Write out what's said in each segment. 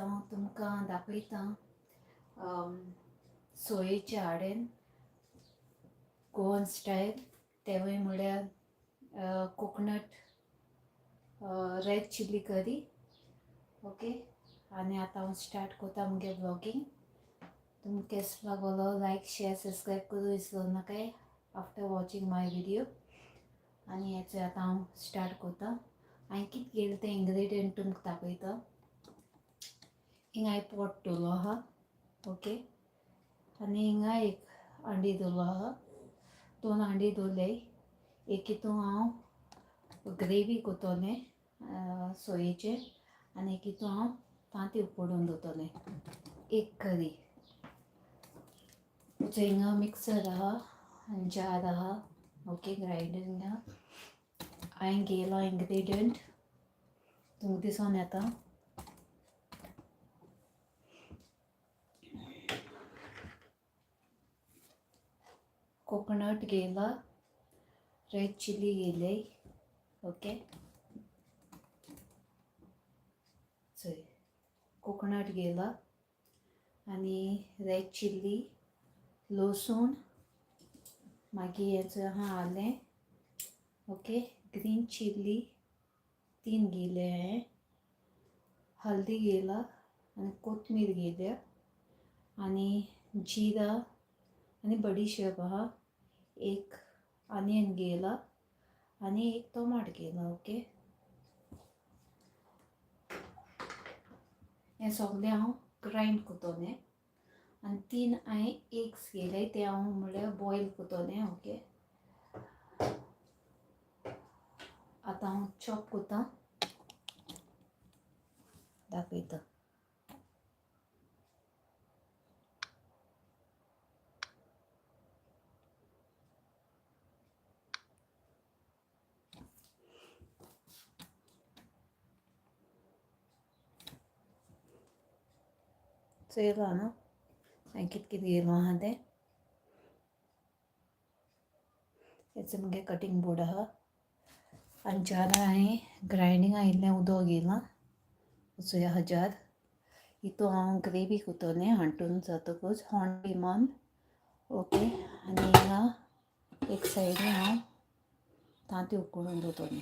हांव तुमकां दाखयतां सोयेचे आडेन गोवन स्टायल तेवूय म्हळ्यार कोकोनट रेड चिली करी. ओके, आनी आतां हांव स्टार्ट कोता मुगे ब्लॉगींग. तुमकां केसो लागलो लायक शेअर सबस्क्रायब करूं विसरूं नाकाय आफ्टर वॉचिंग माय व्हिडिओ. आनी हेचो आतां हांव स्टार्ट कोता. हांवें कितें केलें तें इंग्रेडियंट तुमकां दाखयता. हिंगा हांवें पोट दवरलो आहा. ओके, आनी हिंगा एक हांडी दवरलो आहा. 2 हांडी दवरले. एक हितून हांव ग्रेवी कोतोलें सोयेचें आनी एक हितून हांव तांतीं उकडून दवरतलें. एक करी हिंगा मिक्सर आहा, जार आहा. ओके, ग्रायंडर हिंगा हांवें घेयलो इंग्रेडियंट तुमकां दिसोन येता. कोकोनट घेयला, रेड चिली घेयले. ओके, चोय कोकोनट घेयला आनी रेड चिली, लसूण, मागीर हेचो आहा आलें. ओके, ग्रीन चिली 3 घेयले हांवें, हल्दी घेयला आनी कोथमीर घेयल्या आनी जिरा आनी बडीशेप आहा. एक आनियन घेयला आनी एक टोमाट घेयला. ओके, हें सगळें हांव ग्रायंड कोतोलें आनी 3 हांवें एग्स घेयले ते हांव म्हळ्यार बॉयल कोतोलें. ओके, आतां हांव चॉप कोतां दाखयता. चोयला न्हू हांवें कितें कितें घेयलो आहा तें. हेचो मुगे कटींग बोर्ड आहा आनी जार हांवें ग्रायंडिंगा इल्लें उदक घेयलां. चोय आहा जार. हितून हांव ग्रेवी कोतोलें हांटून जातकूच हांडी मान. ओके, आनी हिंगा एक सायडीन हांव तांतीं उकडून दवरतलें.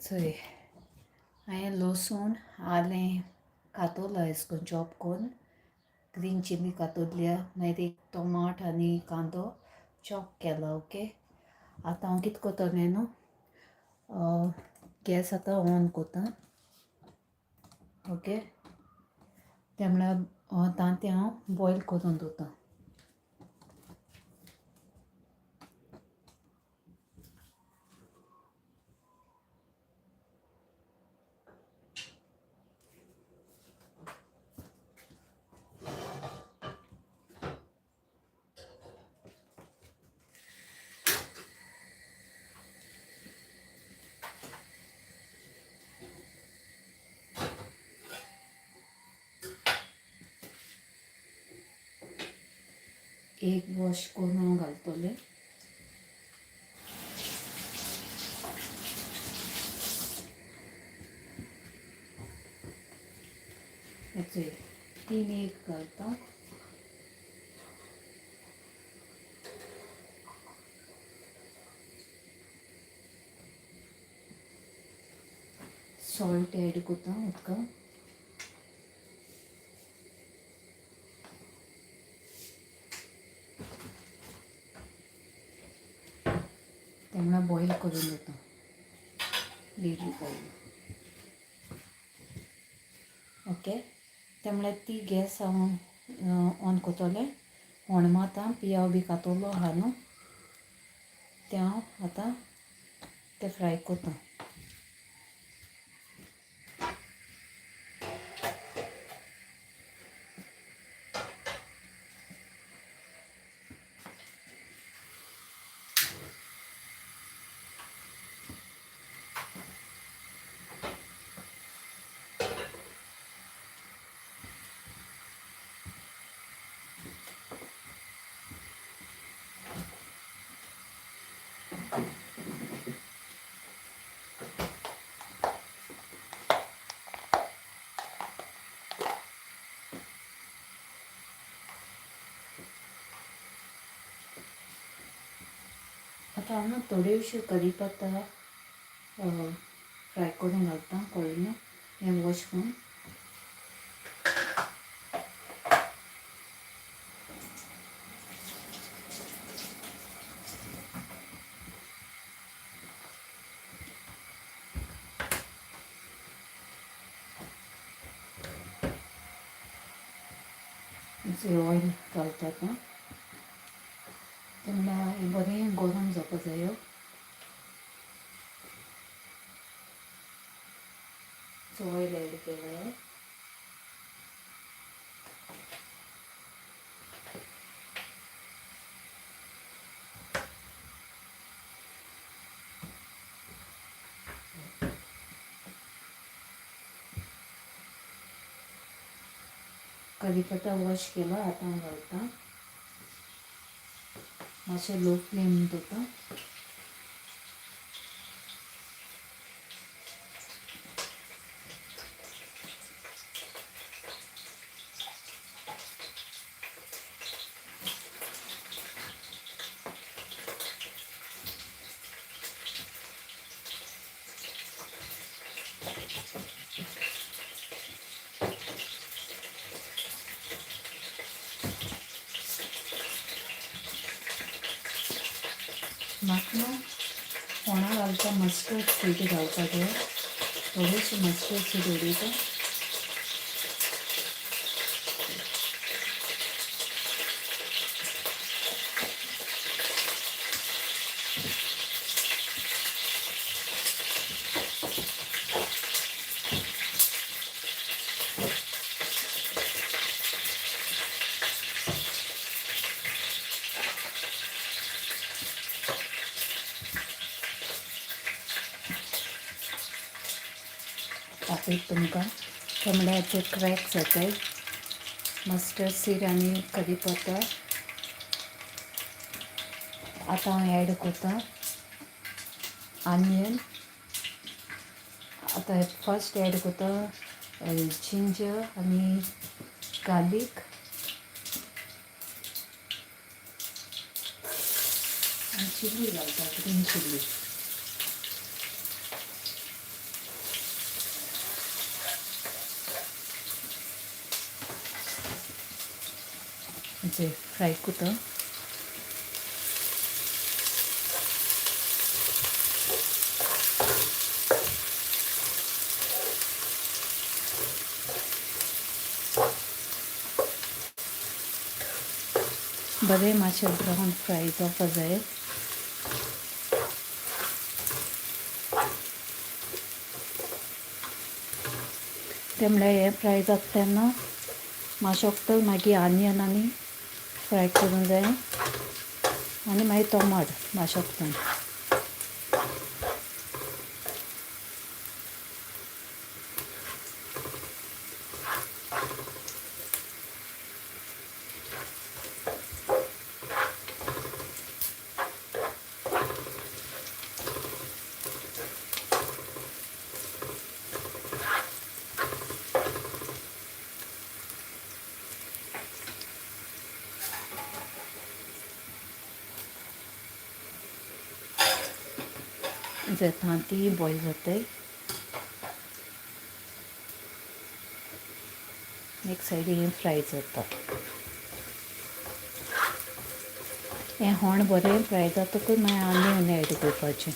चोय हांवें लसूण आलें कातोला एश कोन्न चॉप कोन्न ग्रीन चिली कातोल्या मागीर एक टोमाट आनी कांदो चॉप केला. ओके, आतां हांव कितें कोत्तोलें न्हू, गॅस आतां ऑन कोत्ता. ओके, ते म्हळ्यार तांतें हांव बॉयल करून दवरतां. एक वॉश करून हांव घालतलें. हेचो 3 एग घालता. सॉल्ट एड कोत्ता उदकां. ते म्हळ्यार बॉयल करून दवरता लीड घालून. ओके, ते म्हळ्यार ती गॅस हांव ऑन कोत्तोलें. होणमातां पियाव बी कातोलो आहा न्हू, ते हांव आतां ते फ्राय कोत्ता. आतां हांव न्हू थोड्योश्यो कढीपत्ता फ्राय करून घालता कळ्ळें. हें वॉश करून ऑयल घालता. आतां ते म्हळ्यार हें बरें गरम जावपा जायो. ऑयल एड केलें. कढीपत्ता वॉश केला. आतां हांव घालता. मातशें लो फ्लेम दवरता. म्हाका न्हू फोंडां घालता मस्टर्ड सीड घालपा जाय. थोडीशी मस्टर्ड सीड उडयता. दाखयता तुमकां. ते म्हळ्यार हेचे क्रॅक्स जाताय. मस्टर्ड सीड आनी कढीपत्ता आतां हांव एड कोत्ता. आनियन आतां फर्स्ट एड कोत्ता. जिंजर आनी गार्लीक आनी चिली घालता, ग्रीन चिली. जे फ्राय कोता बरें मातशें ब्रावन फ्राय जावपा जाय. ते म्हळ्यार हें फ्राय जाता तेन्ना मातशें मागीर आनियन आनी फ्राय करूंक जाय आनी मागीर टोमाट मातशें जाता ती बॉयल जाताय. एक सायडीन फ्राय जाता. हें होण बरें फ्राय जातकूच मागीर आनियन एड करपाचें.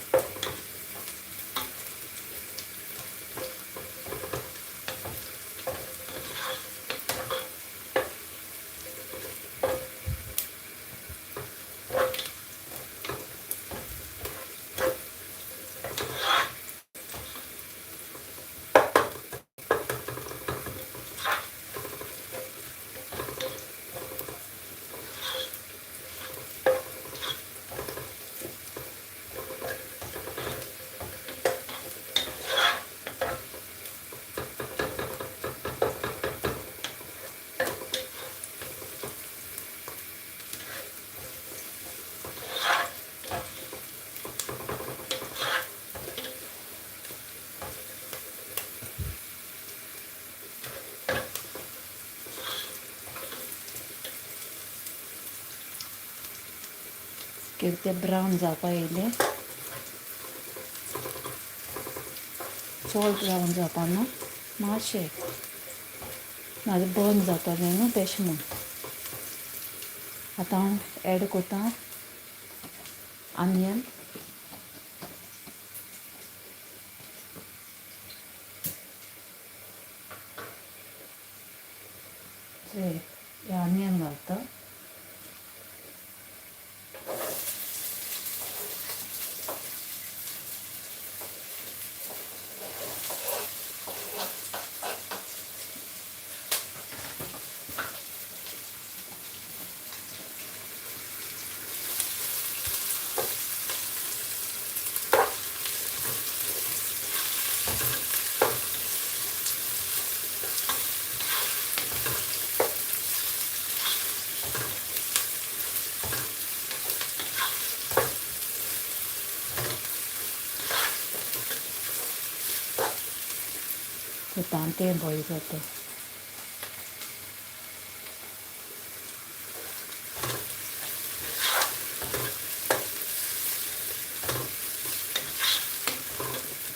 कितें तें ब्रावन जावपा येयलें. चड ब्रावन जावपा ना मातशें नाजाल्यार बर्न जाता तें न्हू तेशें म्हूण. आतां हांव एड कोतां आनियन. हे आनियन घालता. तें बॉयल जाता.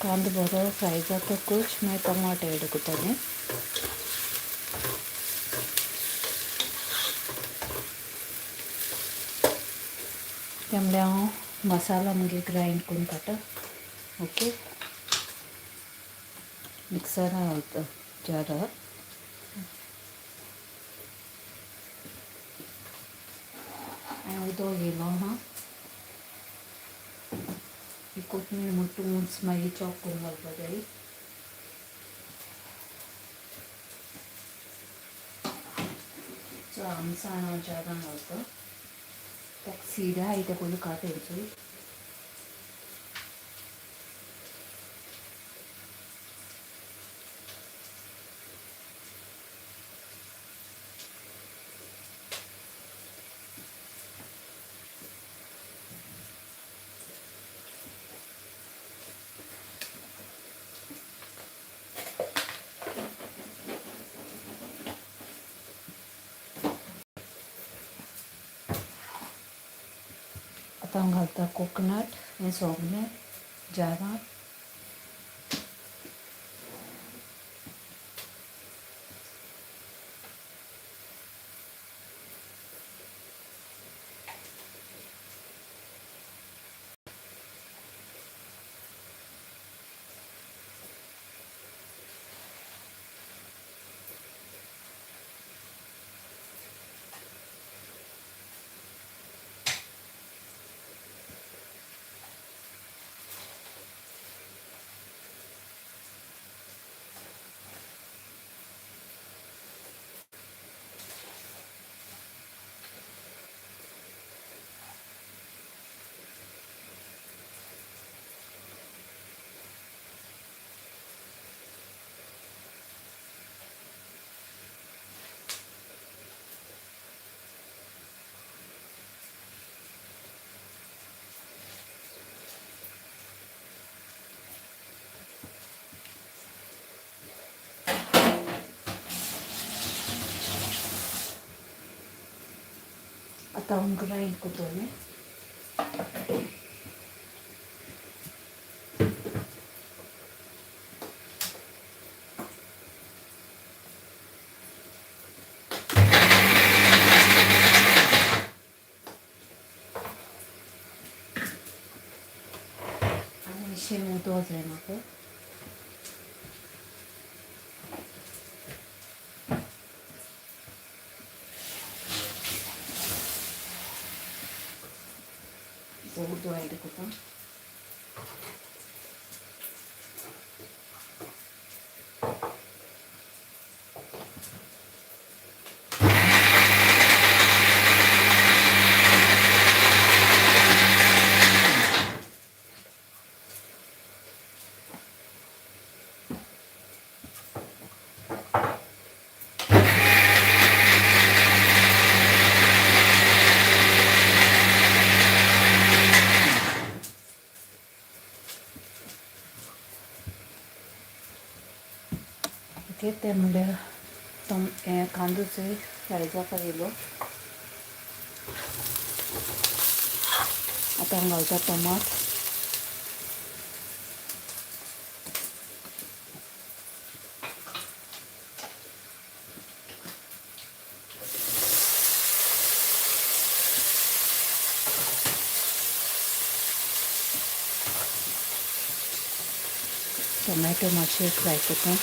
कांदो बरो फ्राय जातकूच मागीर टमाट एड कोत्तालें. ते म्हळ्यार हांव मसाला मागीर ग्रायंड करून काडटा. ओके मिक्सरान घालता जारार. हांवें उदक घेयलो आहा. ही कोथमीर मुट्टून मागीर चॉप करून घालपा जाय. आमसाण हांव जारान घालता. ताका सीड आहाय ते पयलीं काड तेंचोय. आतां हांव घालता कोकोनट हें सगलें जारान. आता हम ग्राइंड करतोय. आणि शेंग उतवायचं आहे म्हाका. उर्दू ऐड करता. ओके ते म्हणजे कांदोचे फ्राय जावपा येयलो. आता हांव घालता टमाट. टोमॅटो मातशे फ्राय करता.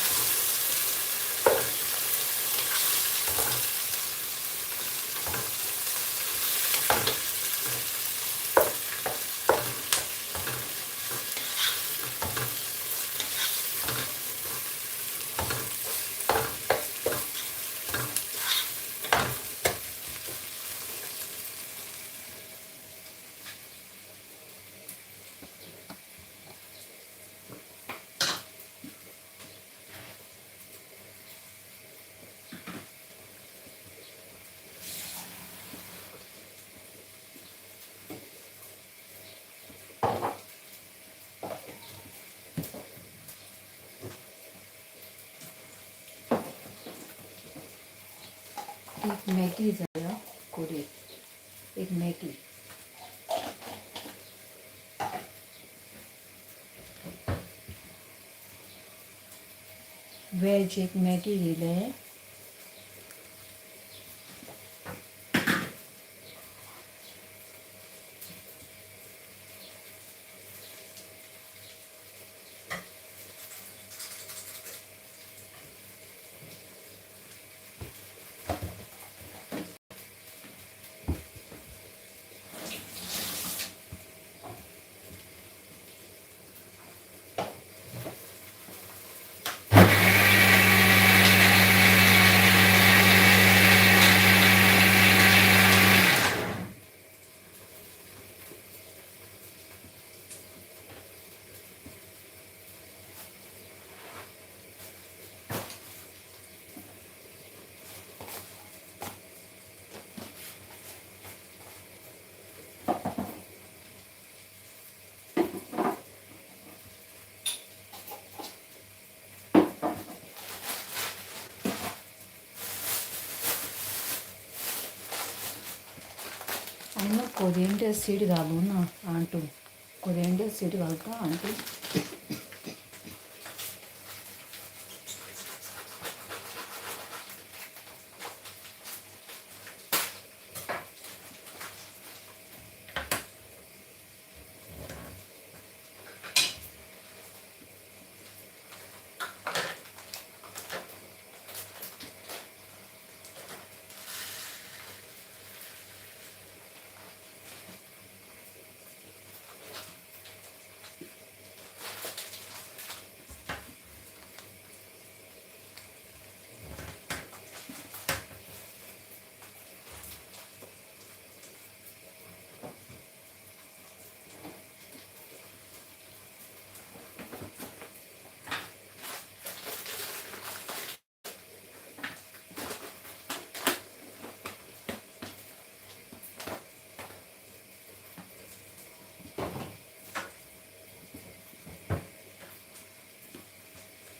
एक मॅगी जाय कोरी. एक मॅगी. वेज एक मॅगी घेयले. आणि मग कोरिएंडर सीड घालून आणतो. कोरिएंडर सीड घालता आणतो.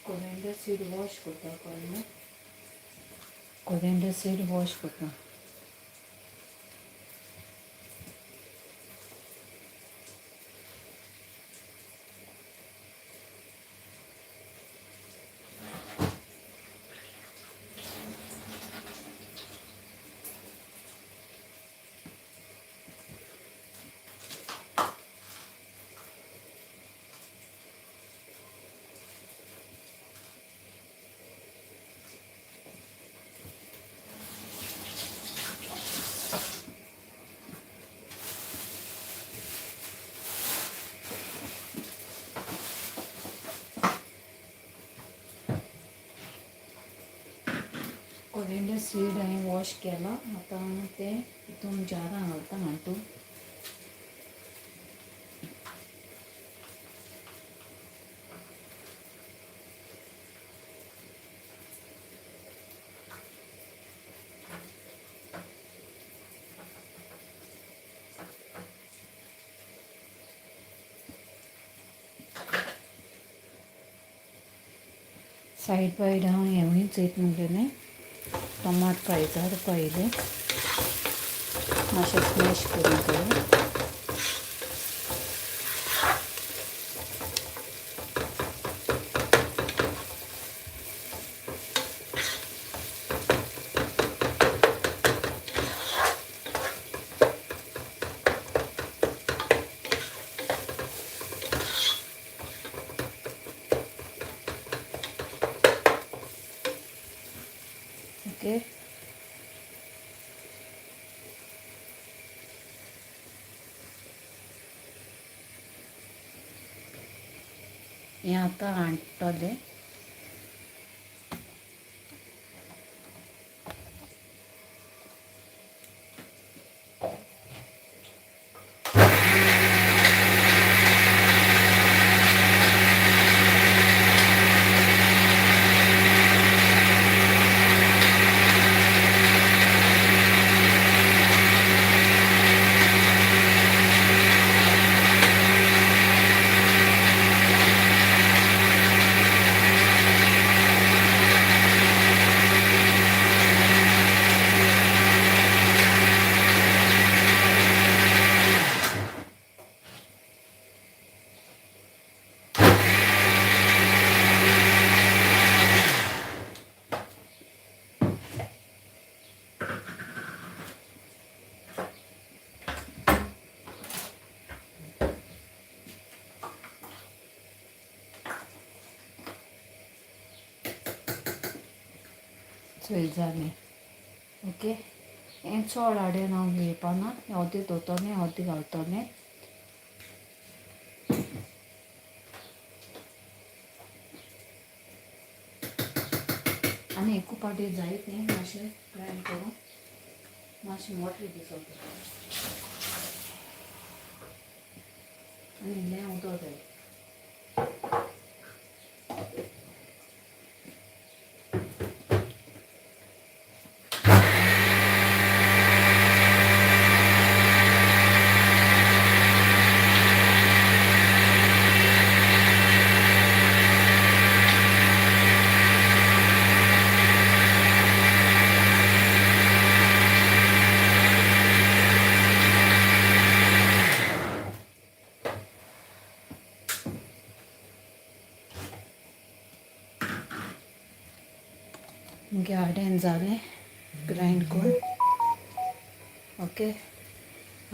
कोरिएंडर सीड वॉश करता पयलीं. कोरिएंडर सीड वॉश करता. कोरिएंडर सीड हांवें वॉश केला. आतां ते हितून जारां घालता घालून. सायड बाय हांव हेवूय येत म्हणलें टमाट फ्रायजार पयले मातशें स्मॅश करून घेवं. ओके. हें आतां हाडटलें. चोय जालें. ओके. हें चड हाडें हांव वेळपाना. अर्दें दवरतलें अर्दें घालतलें. आनी एकू पाटी जायत न्ही मातशें ग्रायंड करून मातशें मोटें दिसता आनी इल्लें उदक जाय. हाडें जालें ग्रायंड करून. ओके.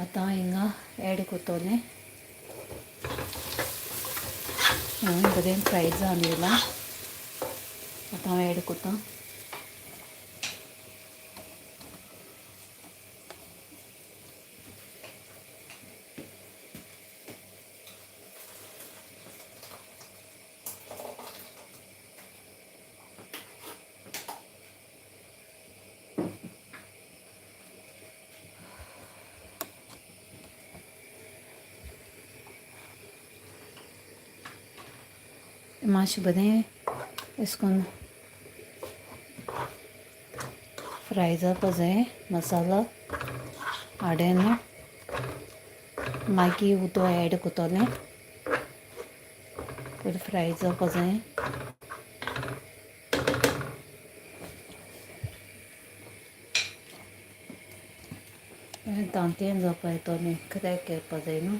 आतां हिंगा एड करतलें. हांवें बरें फ्राय जावन येयलां. आतां हांव एड करतां. मातशें बरें अशें करून फ्राय जावपा जाय मसाला. हाडें न्हू मागीर उदक एड करतलें. बरें फ्राय जावपा जाय. धांतेन जावपा येतलें. क्रॅक येवपा जाय न्हू.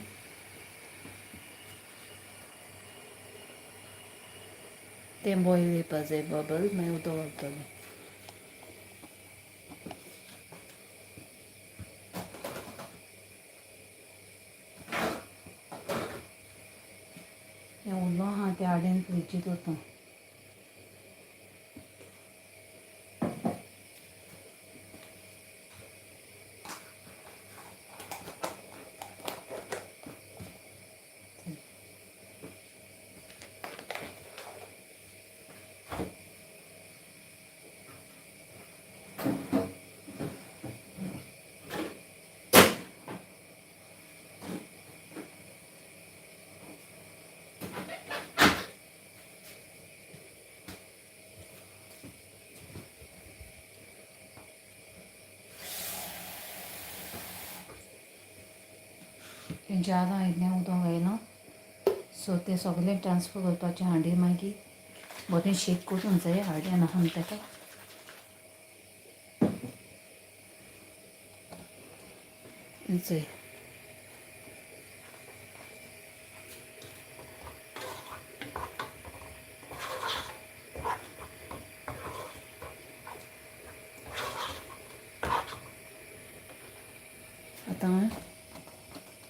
तें बॉयल येवपा जाय बबल मागीर उदक घालतलें. हें उरलो आहा तें हाडें फ्रिजींत दवरता. ज्यादा इतलें उदक येना, सो तें सगळें ट्रान्सफर करपाचें हांडी मागीर बरें शीत करून जाय हांड्यान आहा ताका. जय आतां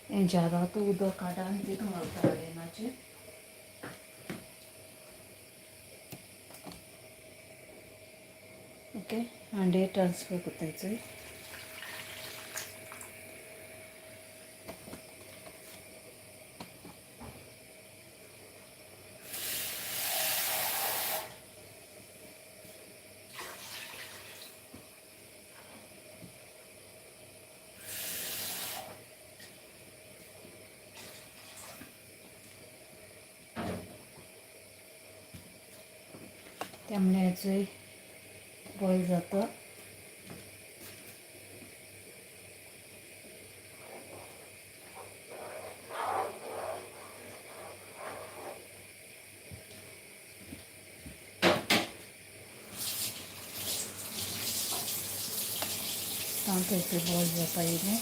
हें जारांतूं उदक काडा आनी तितून घालता हांडेनाचें. ओके, हांडे ट्रान्सफर करताय. त्यामुळे हेचोय बॉयल जाता. तांतेचे बॉयल जाता येयलें.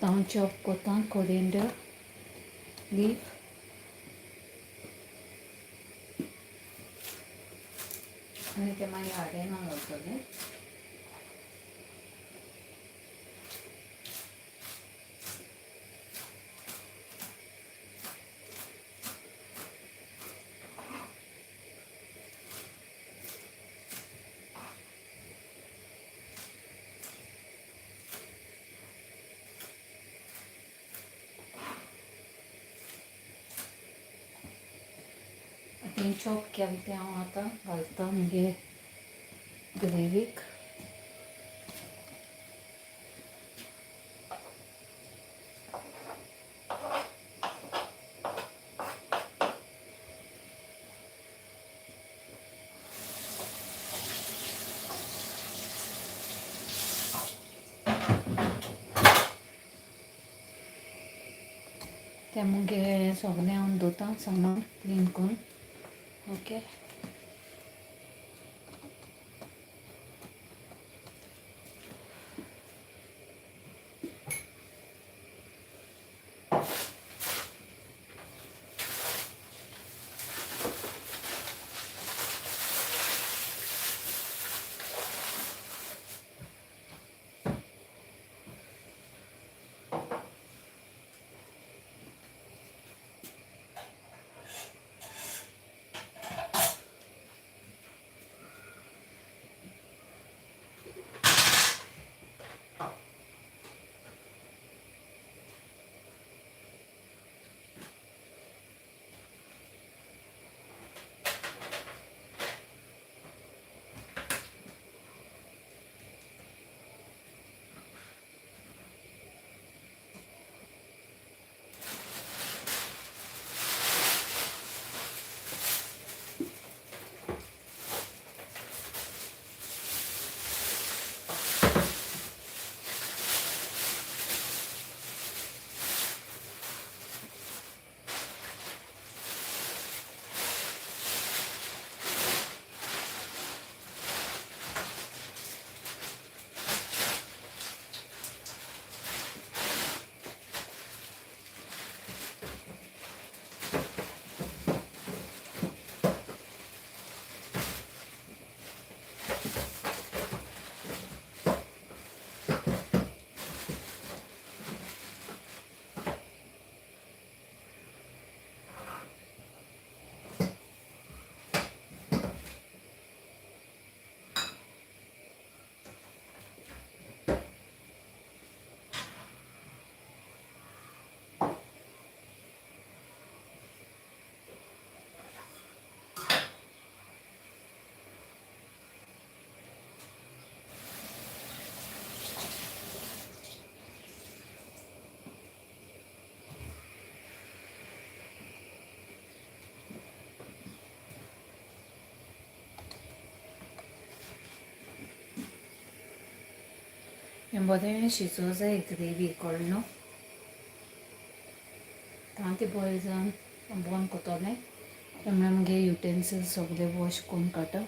आतां चॉप कोता कोरिएंडर लीफ. आनी तें मागीर हांडेना घालतलें. तें चॉप केलें तें हांव आतां घालता म्हगे ग्रेवीक. तें मुगे सगळें हांव धुता सामान क्लीन करून. ओके, हें बरें शिजोवं जाय ग्रेवी कळ्ळें ता तें बॉयल जावन बंद करतलें तेन्ना मागीर युटेन्सिल्स सगळे वॉश करून काडटा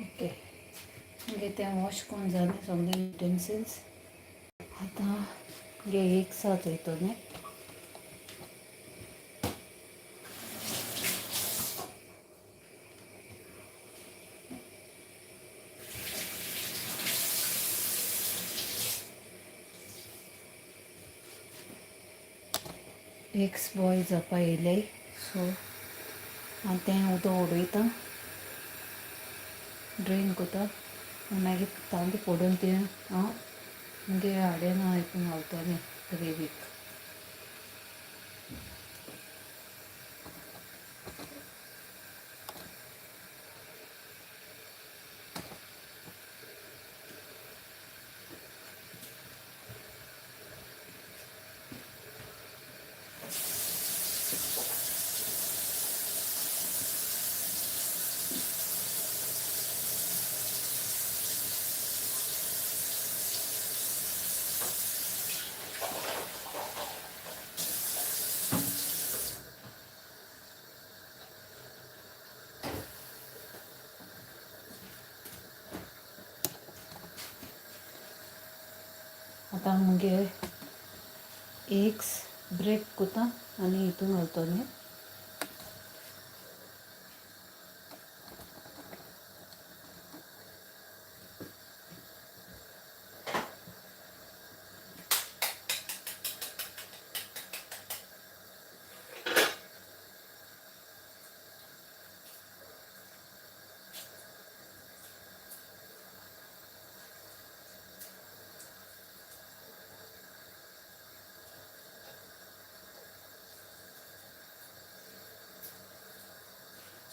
ओके मागीर तें वॉश करून जालें सगळे युटेन्सिल्स आतां मागीर एक सात वयतलें एग्स बॉयल जावपा येयले सो हांव तें उदक उडयतां ड्रेन करता मागीर तांबडी फोडून तें हांव मागीर हाडें हितून घालतलें ग्रेवीक आतां मुगे एग्स ब्रेक कोता आनी हितून घालतलें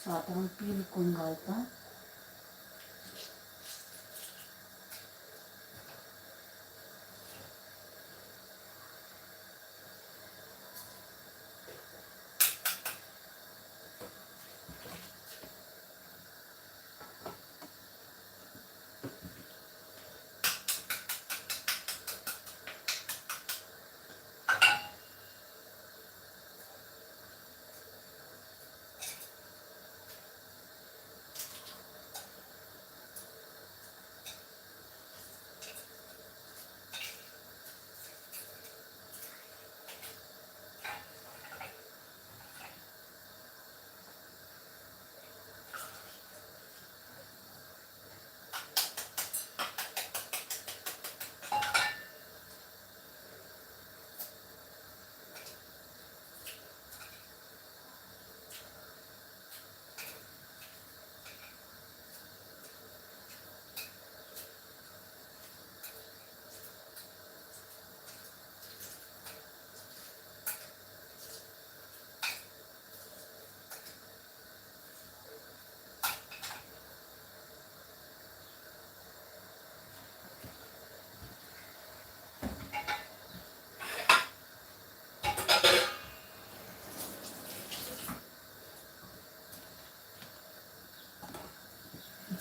सो आतां हांव पील करून घालतां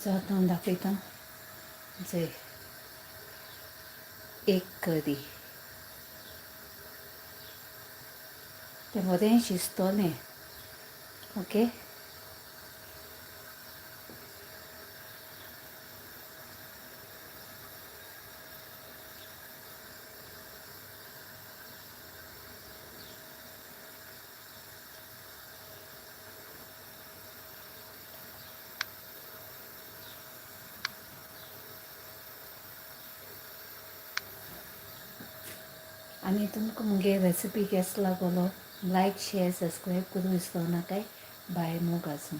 सो आतां हांव दाखयतां जे एक करी तें बरें शिजतलें. ओके. आनी तुमकां मुगे रेसिपी केसो लागलो लायक शेअर सबस्क्रायब करूं विसरूं नाकाय. बाय मोग आसूं.